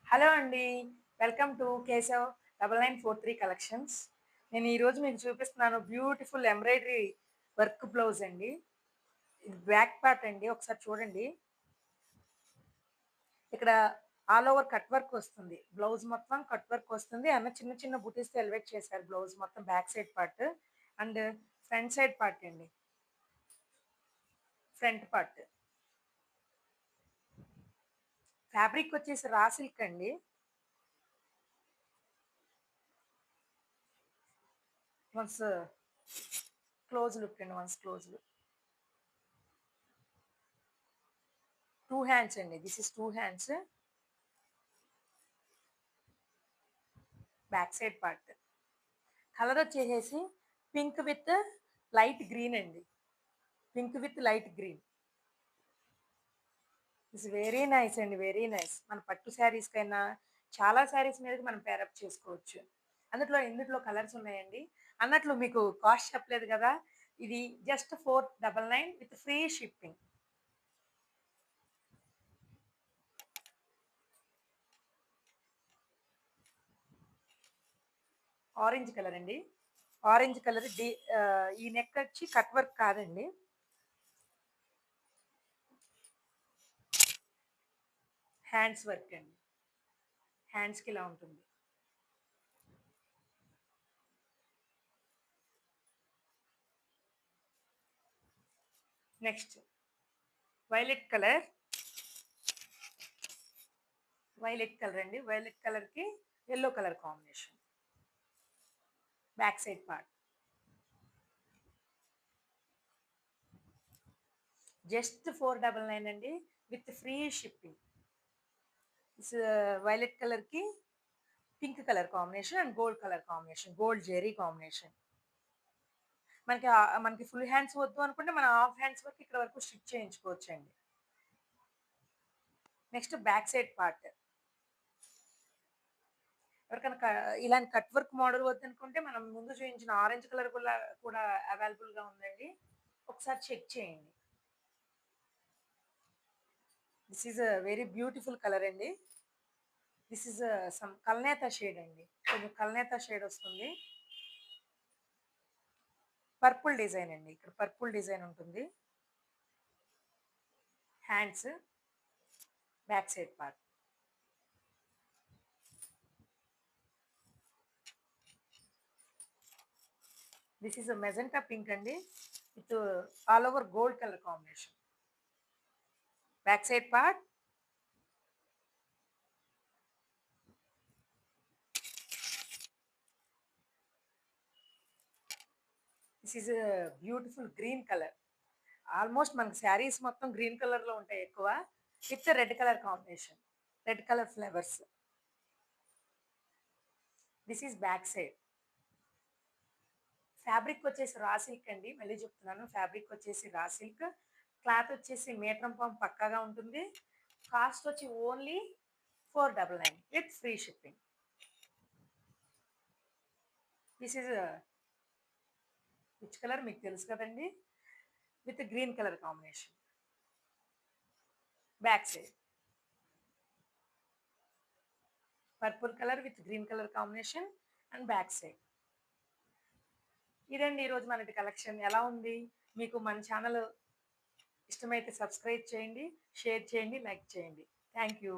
Hello అండి. Welcome to Keshav 9943 collections. నేను ఈరోజు మీకు చూపిస్తున్నాను బ్యూటిఫుల్ ఎంబ్రాయిడరీ వర్క్ బ్లౌజ్ అండి. ఇది బ్యాక్ పార్ట్ అండి. ఒకసారి చూడండి. ఇక్కడ ఆల్ ఓవర్ కట్ వర్క్ వస్తుంది. బ్లౌజ్ మొత్తం కట్ వర్క్ వస్తుంది. చిన్న చిన్న బుటీస్‌తో ఎలివేట్ చేశారు బ్లౌజ్ మొత్తం back side part and front side part అండి. Front part. ఫ్యాబ్రిక్ వచ్చేసి రా సిల్క్ అండి. వన్స్ క్లోజ్ లుక్ అండి. Close look. 2 హ్యాండ్స్ అండి. This is 2 hands. Back side part. Colour వచ్చేసేసి పింక్ విత్ లైట్ గ్రీన్ అండి. Pink with light green. It's very nice అండి. Very nice. మన పట్టు శారీస్‌కైనా చాలా శారీస్ మీదకి మనం పేరప్ చేసుకోవచ్చు. ఇందుట్లో కలర్స్ ఉన్నాయండి. అన్నట్లు మీకు కాస్ట్ చెప్పలేదు కదా! ఇది just 499 with free shipping. Orange colour అండి. ఆరెంజ్ కలర్ ఈ నెక్ వచ్చి కట్ వర్క్ కాదండి. హ్యాండ్స్ వర్క్ అండి. హ్యాండ్స్‌కి ఇలా ఉంటుంది. Next violet colour. Violet colour అండి. వైలెట్ కలర్‌కి yellow colour combination. Back side part. Just 499 అండి. With free shipping. This violet కలర్‌కి pink colour combination and gold colour combination. Gold zari combination. మనకి ఫుల్ హ్యాండ్స్ వద్దు అనుకుంటే మనం హాఫ్ హ్యాండ్స్ వరకు ఇక్కడ వరకు స్టిచ్ చేయించుకోవచ్చండి. Next back side part. ఎవరికైనా ఇలాంటి కట్ వర్క్ మోడల్ వద్దనుకుంటే మనం ముందు చూయించిన ఆరెంజ్ కలర్ కూడా అవైలబుల్‌గా ఉందండి. ఒకసారి చెక్ చేయండి. This is a very beautiful colour అండి. దిస్ ఈస్ సమ్ కల్నేత షేడ్ అండి. కొంచెం కల్నేత షేడ్ వస్తుంది. పర్పుల్ డిజైన్ అండి. ఇక్కడ పర్పుల్ డిజైన్ ఉంటుంది. Hands, back side part. This is magenta pink అండి. With all over gold colour combination. Back side part. This is beautiful green colour. Almost మనకి శారీస్ మొత్తం గ్రీన్ కలర్‌లో ఉంటాయి ఎక్కువ. With red colour combination. Red colour flowers. This is back side. Fabric వచ్చేసి raw silk అండి. మళ్ళీ చెప్తున్నాను. ఫ్యాబ్రిక్ వచ్చేసి రా సిల్క్. క్లాత్ వచ్చేసి మీటర్ పామ్ పక్కాగా ఉంటుంది. కాస్ట్ వచ్చి only 499 with free shipping. This is which colour మీకు తెలుసు కదండీ! With green colour combination. Back side. Purple colour with green colour combination and back side. ఇదండి ఈరోజు మనటి కలెక్షన్. ఎలా ఉంది? మీకు మన ఛానల్ ఇష్టమైతే సబ్స్క్రైబ్ చేయండి, షేర్ చేయండి, లైక్ చేయండి. Thank you.